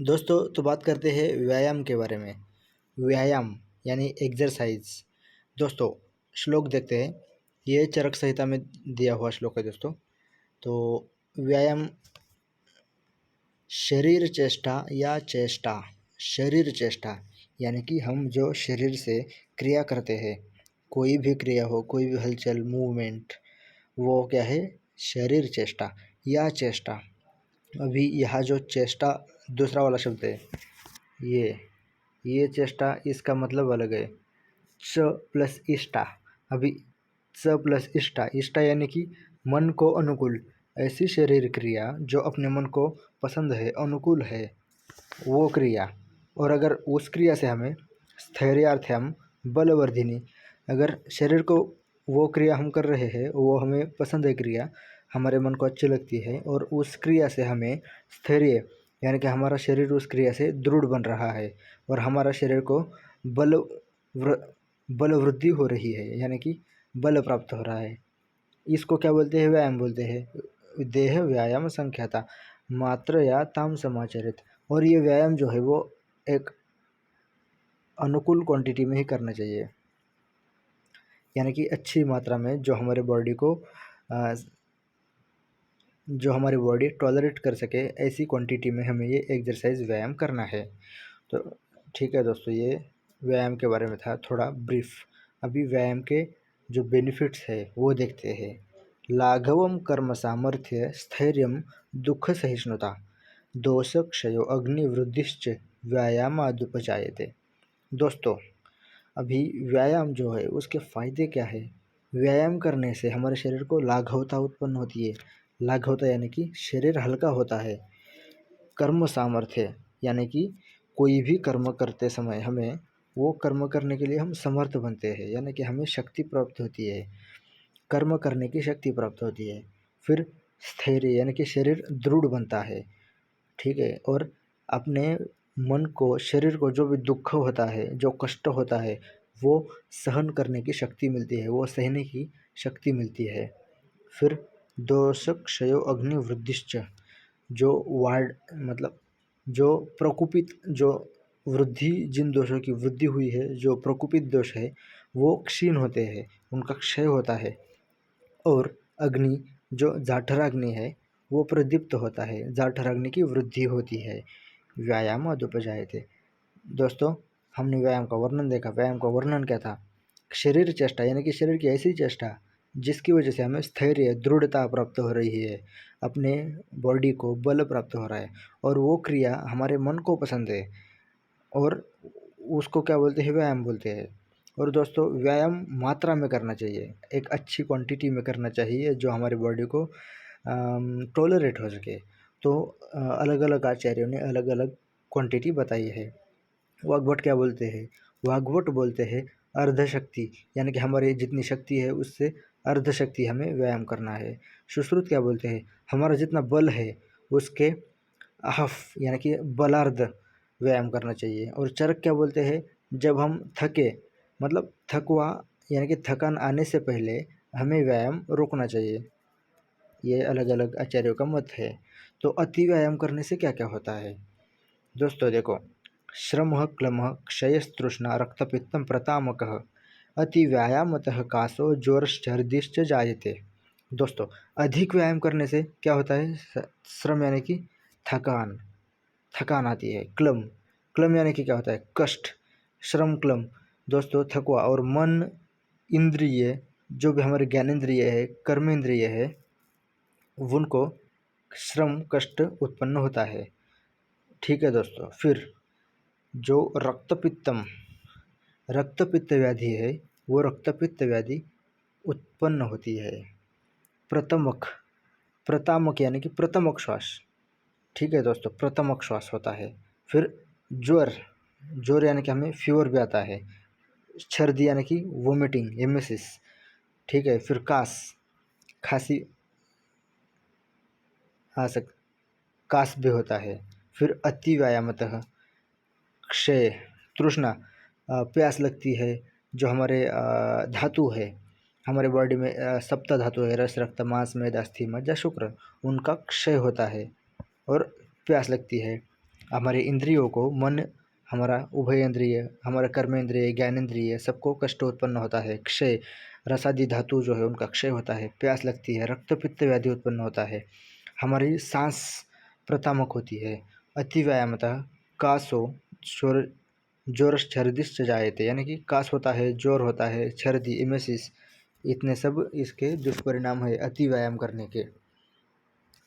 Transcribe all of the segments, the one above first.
दोस्तों तो बात करते हैं व्यायाम के बारे में। व्यायाम यानी एक्सरसाइज। दोस्तों श्लोक देखते हैं, ये चरक संहिता में दिया हुआ श्लोक है दोस्तों। तो व्यायाम शरीर चेष्टा या चेष्टा, शरीर चेष्टा यानी कि हम जो शरीर से क्रिया करते हैं, कोई भी क्रिया हो, कोई भी हलचल मूवमेंट, वो क्या है, शरीर चेष्टा या चेष्टा। अभी यहाँ जो चेष्टा दूसरा वाला शब्द है, ये चेष्टा, इसका मतलब अलग है। च प्लस इष्टा। अभी च प्लस इष्टा, इष्टा यानी कि मन को अनुकूल, ऐसी शरीर क्रिया जो अपने मन को पसंद है, अनुकूल है, वो क्रिया। और अगर उस क्रिया से हमें स्थैर्यार्थम बलवर्धिनी, अगर शरीर को वो क्रिया हम कर रहे हैं, वो हमें पसंद है क्रिया, हमारे मन को अच्छी लगती है, और उस क्रिया से हमें स्थैर्य यानी कि हमारा शरीर उस क्रिया से दृढ़ बन रहा है और हमारा शरीर को बल बल वृद्धि हो रही है, यानी कि बल प्राप्त हो रहा है। इसको क्या बोलते हैं, व्यायाम बोलते हैं। देह व्यायाम संख्याता मात्र या ताम समाचरित। और ये व्यायाम जो है वो एक अनुकूल क्वांटिटी में ही करना चाहिए, यानी कि अच्छी मात्रा में, जो हमारे बॉडी को जो हमारी बॉडी टॉलरेट कर सके, ऐसी क्वांटिटी में हमें ये एक्सरसाइज व्यायाम करना है। तो ठीक है दोस्तों, ये व्यायाम के बारे में था थोड़ा ब्रीफ। अभी व्यायाम के जो बेनिफिट्स है वो देखते हैं। लाघवम कर्म सामर्थ्य स्थैर्यम दुख सहिष्णुता दोष क्षयो अग्निवृद्धिश्च व्यायामादुपजायते। दोस्तों अभी व्यायाम जो है उसके फ़ायदे क्या है। व्यायाम करने से हमारे शरीर को लाघवता उत्पन्न होती है। लाघवता यानी कि शरीर हल्का होता है। कर्म सामर्थ्य यानी कि कोई भी कर्म करते समय हमें वो कर्म करने के लिए हम समर्थ बनते हैं, यानी कि हमें शक्ति प्राप्त होती है, कर्म करने की शक्ति प्राप्त होती है। फिर स्थैर्य यानी कि शरीर दृढ़ बनता है, ठीक है। और अपने मन को, शरीर को जो भी दुख होता है, जो कष्ट होता है, वो सहन करने की शक्ति मिलती है, वो सहने की शक्ति मिलती है। फिर दोष क्षयो अग्नि वृद्धिश्च, जो वार्ड मतलब जो प्रकोपित, जो वृद्धि, जिन दोषों की वृद्धि हुई है, जो प्रकोपित दोष है वो क्षीण होते हैं, उनका क्षय होता है। और अग्नि, जो जाठराग्नि है, वो प्रदीप्त होता है, जाठराग्नि की वृद्धि होती है। व्यायाम अदुपजायते। दोस्तों हमने व्यायाम का वर्णन देखा। व्यायाम का वर्णन क्या था, शरीर चेष्टा यानी कि शरीर की ऐसी चेष्टा जिसकी वजह से हमें स्थैर्य, दृढ़ता प्राप्त हो रही है, अपने बॉडी को बल प्राप्त हो रहा है, और वो क्रिया हमारे मन को पसंद है, और उसको क्या बोलते हैं, व्यायाम बोलते हैं। और दोस्तों व्यायाम मात्रा में करना चाहिए, एक अच्छी क्वांटिटी में करना चाहिए, जो हमारी बॉडी को टॉलरेट हो सके। तो अलग अलग आचार्यों ने अलग अलग क्वांटिटी बताई है। वाग्भट क्या बोलते हैं, वाग्भट बोलते हैं अर्धशक्ति, यानी कि हमारी जितनी शक्ति है उससे अर्धशक्ति हमें व्यायाम करना है। सुश्रुत क्या बोलते हैं, हमारा जितना बल है उसके हाफ यानी कि बलार्ध व्यायाम करना चाहिए। और चरक क्या बोलते हैं, जब हम थके, मतलब थकवा यानी कि थकान आने से पहले हमें व्यायाम रोकना चाहिए। ये अलग अलग आचार्यों का मत है। तो अति व्यायाम करने से क्या क्या होता है। दोस्तों देखो, श्रम क्लम क्षयस्तृष्णा रक्तपित्तम प्रतामकः अति व्यायामतः कासो जोरश्चर्दिश्च जायते। दोस्तों अधिक व्यायाम करने से क्या होता है, श्रम यानी कि थकान, थकान आती है। क्लम, क्लम यानी कि क्या होता है, कष्ट, श्रम क्लम दोस्तों थकवा। और मन इंद्रिय, जो भी हमारे ज्ञानेंद्रिय है, कर्मेंद्रिय है, उनको श्रम कष्ट उत्पन्न होता है, ठीक है दोस्तों। फिर जो रक्तपित्तम, रक्तपित्त व्याधि है, वो रक्तपित्त व्याधि उत्पन्न होती है। प्रतमक, प्रतामक यानी कि प्रथमक श्वास, ठीक है दोस्तों, प्रथमक श्वास होता है। फिर ज्वर, ज्वर यानी कि हमें फीवर भी आता है। छर्दी यानी कि वोमिटिंग, एमेसिस, ठीक है। फिर कास, खांसी आ सक कास भी होता है। फिर अति व्यायामतः क्षय, तृष्णा, प्यास लगती है, जो हमारे धातु है, हमारे बॉडी में सप्त धातु है, रस रक्त मांस मेद अस्थि मज्जा शुक्र, उनका क्षय होता है और प्यास लगती है। हमारे इंद्रियों को, मन, हमारा उभय इंद्रिय, हमारा कर्मेंद्रिय, ज्ञानेंद्रिय, सबको कष्ट उत्पन्न होता है। क्षय, रसादि धातु जो है उनका क्षय होता है, प्यास लगती है, रक्त पित्त व्याधि उत्पन्न होता है, हमारी सांस प्रतामक होती है। अति व्यायामतः कासो शोर जोरश्छर्दिश्च जायते, यानी कि कास होता है, जोर होता है, छर्दी, इमेसिस, इतने सब इसके दुष्परिणाम है अति व्यायाम करने के।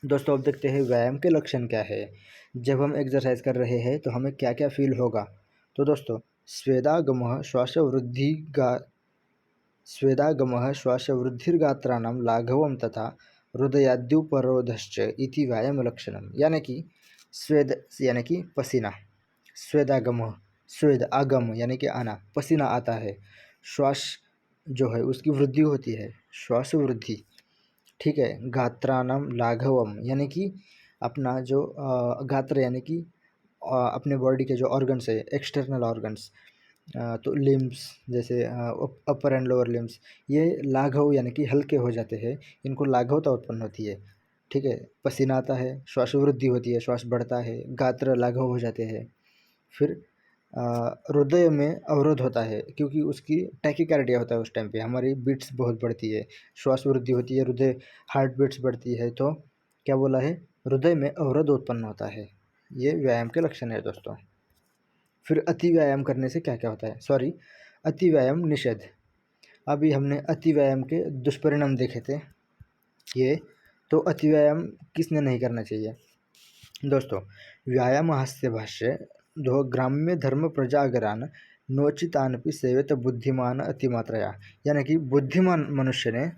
दोस्तों अब देखते हैं व्यायाम के लक्षण क्या है। जब हम एक्सरसाइज कर रहे हैं तो हमें क्या क्या फील होगा। तो दोस्तों स्वेदागमः श्वासवृद्धिर्गात्राणां लाघवं तथा हृदयाद्युपरोधश्च इति व्यायामलक्षणम, यानी कि स्वेद यानी कि पसीना, स्वेदागमः, स्वेद आगम यानी कि आना, पसीना आता है, श्वास जो है उसकी वृद्धि होती है, श्वास वृद्धि, ठीक है। गात्राणाम लाघवम यानी कि अपना जो गात्र यानी कि अपने बॉडी के जो ऑर्गन्स है, एक्सटर्नल ऑर्गन्स, तो लिम्स जैसे अपर एंड लोअर लिम्स, ये लाघव यानी कि हल्के हो जाते हैं, इनको लाघवता उत्पन्न होती है, ठीक है। पसीना आता है, श्वास वृद्धि होती है, श्वास बढ़ता है, गात्र लाघव हो जाते हैं। फिर हृदय में अवरोध होता है क्योंकि उसकी टैकीकार्डिया होता है, उस टाइम पे हमारी बीट्स बहुत बढ़ती है, श्वास वृद्धि होती है, हृदय हार्ट बीट्स बढ़ती है, तो क्या बोला है, हृदय में अवरोध उत्पन्न होता है। ये व्यायाम के लक्षण है दोस्तों। फिर अति व्यायाम करने से क्या क्या होता है, सॉरी, अति व्यायाम निषेध। अभी हमने अति व्यायाम के दुष्परिणाम देखे थे ये, तो अति व्यायाम किसने नहीं करना चाहिए। दोस्तों व्यायाम हास्य भाष्य दो ग्राम्य धर्म प्रजागरान नोचितानपि सेवेत बुद्धिमान अतिमात्रया, यानी कि बुद्धिमान मनुष्य ने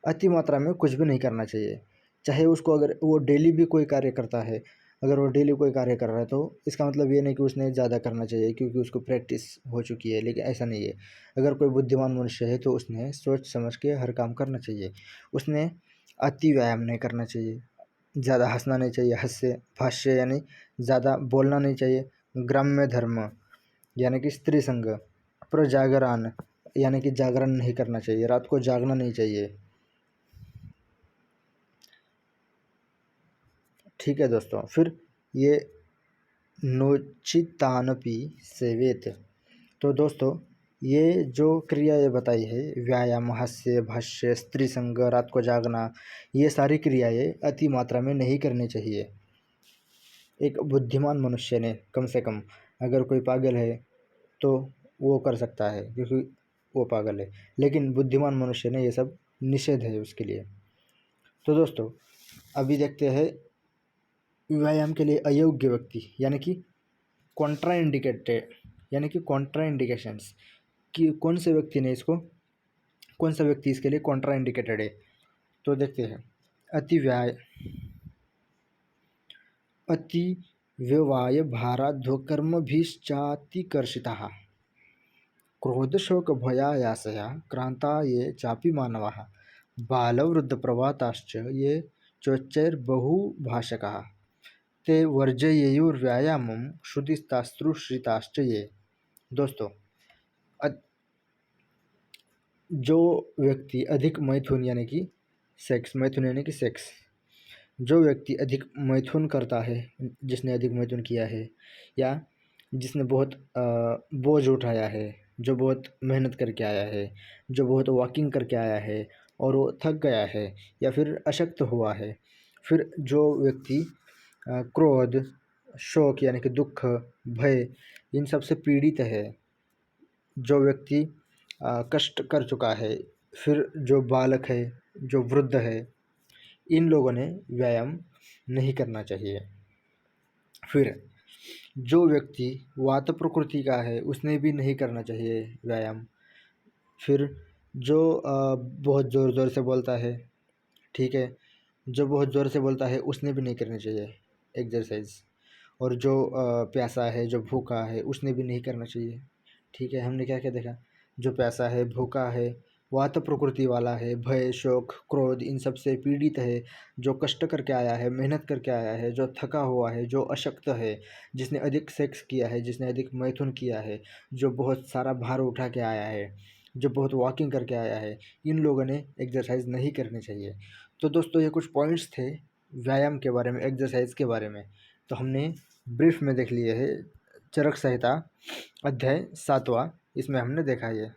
अति मात्रा में कुछ भी नहीं करना चाहिए। चाहे उसको, अगर वो डेली भी कोई कार्य करता है, अगर वो डेली कोई कार्य कर रहा है तो इसका मतलब ये नहीं कि उसने ज़्यादा करना चाहिए क्योंकि उसको प्रैक्टिस हो चुकी है, लेकिन ऐसा नहीं है। अगर कोई बुद्धिमान मनुष्य है तो उसने सोच समझ के हर काम करना चाहिए, उसने अति व्यायाम नहीं करना चाहिए, ज़्यादा हंसना नहीं चाहिए, हास्य भाष्य यानी ज़्यादा बोलना नहीं चाहिए, ग्राम्य धर्म यानी कि स्त्री संग, प्रजागरान यानी कि जागरण नहीं करना चाहिए, रात को जागना नहीं चाहिए, ठीक है दोस्तों। फिर ये नोचितानपि सेवेत, तो दोस्तों ये जो क्रिया ये बताई है, व्यायाम, हास्य भाष्य, स्त्री संग, रात को जागना, ये सारी क्रियाएं अति मात्रा में नहीं करनी चाहिए। एक बुद्धिमान मनुष्य ने कम से कम, अगर कोई पागल है तो वो कर सकता है क्योंकि वो पागल है, लेकिन बुद्धिमान मनुष्य ने ये सब निषेध है उसके लिए। तो दोस्तों अभी देखते हैं व्यायाम के लिए अयोग्य व्यक्ति, यानी कि कॉन्ट्रा इंडिकेटेड, यानी कि कॉन्ट्रा इंडिकेशंस, कि कौन से व्यक्ति ने इसको, कौन सा व्यक्ति इसके लिए कॉन्ट्रा इंडिकेटेड है। तो देखते हैं अति व्याय अति व्यवाय भाराध्वकर्मभिश्चातिकर्षिताः क्रोधशोकभयायासया क्रांता ये चापि मानवाः बालवृद्धप्रवाताश्च ये चोच्चैर्बहुभाषकाः ते वर्जयेयुर्व्यायामं श्रुतिस्तास्त्रुश्रिताश्च ये। दोस्तों जो व्यक्ति अधिक मैथुन यानी कि सेक्स, मैथुन यानी कि सेक्स, जो व्यक्ति अधिक मैथुन करता है, जिसने अधिक मैथुन किया है, या जिसने बहुत बोझ उठाया है, जो बहुत मेहनत करके आया है, जो बहुत वॉकिंग करके आया है और वो थक गया है या फिर अशक्त हुआ है, फिर जो व्यक्ति क्रोध, शोक यानी कि दुख, भय, इन सब से पीड़ित है, जो व्यक्ति कष्ट कर चुका है, फिर जो बालक है, जो वृद्ध है, इन लोगों ने व्यायाम नहीं करना चाहिए। फिर जो व्यक्ति वात प्रकृति का है उसने भी नहीं करना चाहिए व्यायाम। फिर जो बहुत ज़ोर ज़ोर से बोलता है, ठीक है, जो बहुत ज़ोर से बोलता है उसने भी नहीं करनी चाहिए एक्सरसाइज। और जो प्यासा है, जो भूखा है, उसने भी नहीं करना चाहिए, ठीक है। हमने क्या क्या देखा, जो प्यासा है, भूखा है, वात प्रकृति वाला है, भय, शोक, क्रोध, इन सब से पीड़ित है, जो कष्ट करके आया है, मेहनत करके आया है, जो थका हुआ है, जो अशक्त है, जिसने अधिक सेक्स किया है, जिसने अधिक मैथुन किया है, जो बहुत सारा भार उठा के आया है, जो बहुत वॉकिंग करके आया है, इन लोगों ने एक्सरसाइज नहीं करनी चाहिए। तो दोस्तों ये कुछ पॉइंट्स थे व्यायाम के बारे में, एक्सरसाइज के बारे में। तो हमने ब्रीफ में देख लिया है चरक संहिता अध्याय 7वां, इसमें हमने देखा ये।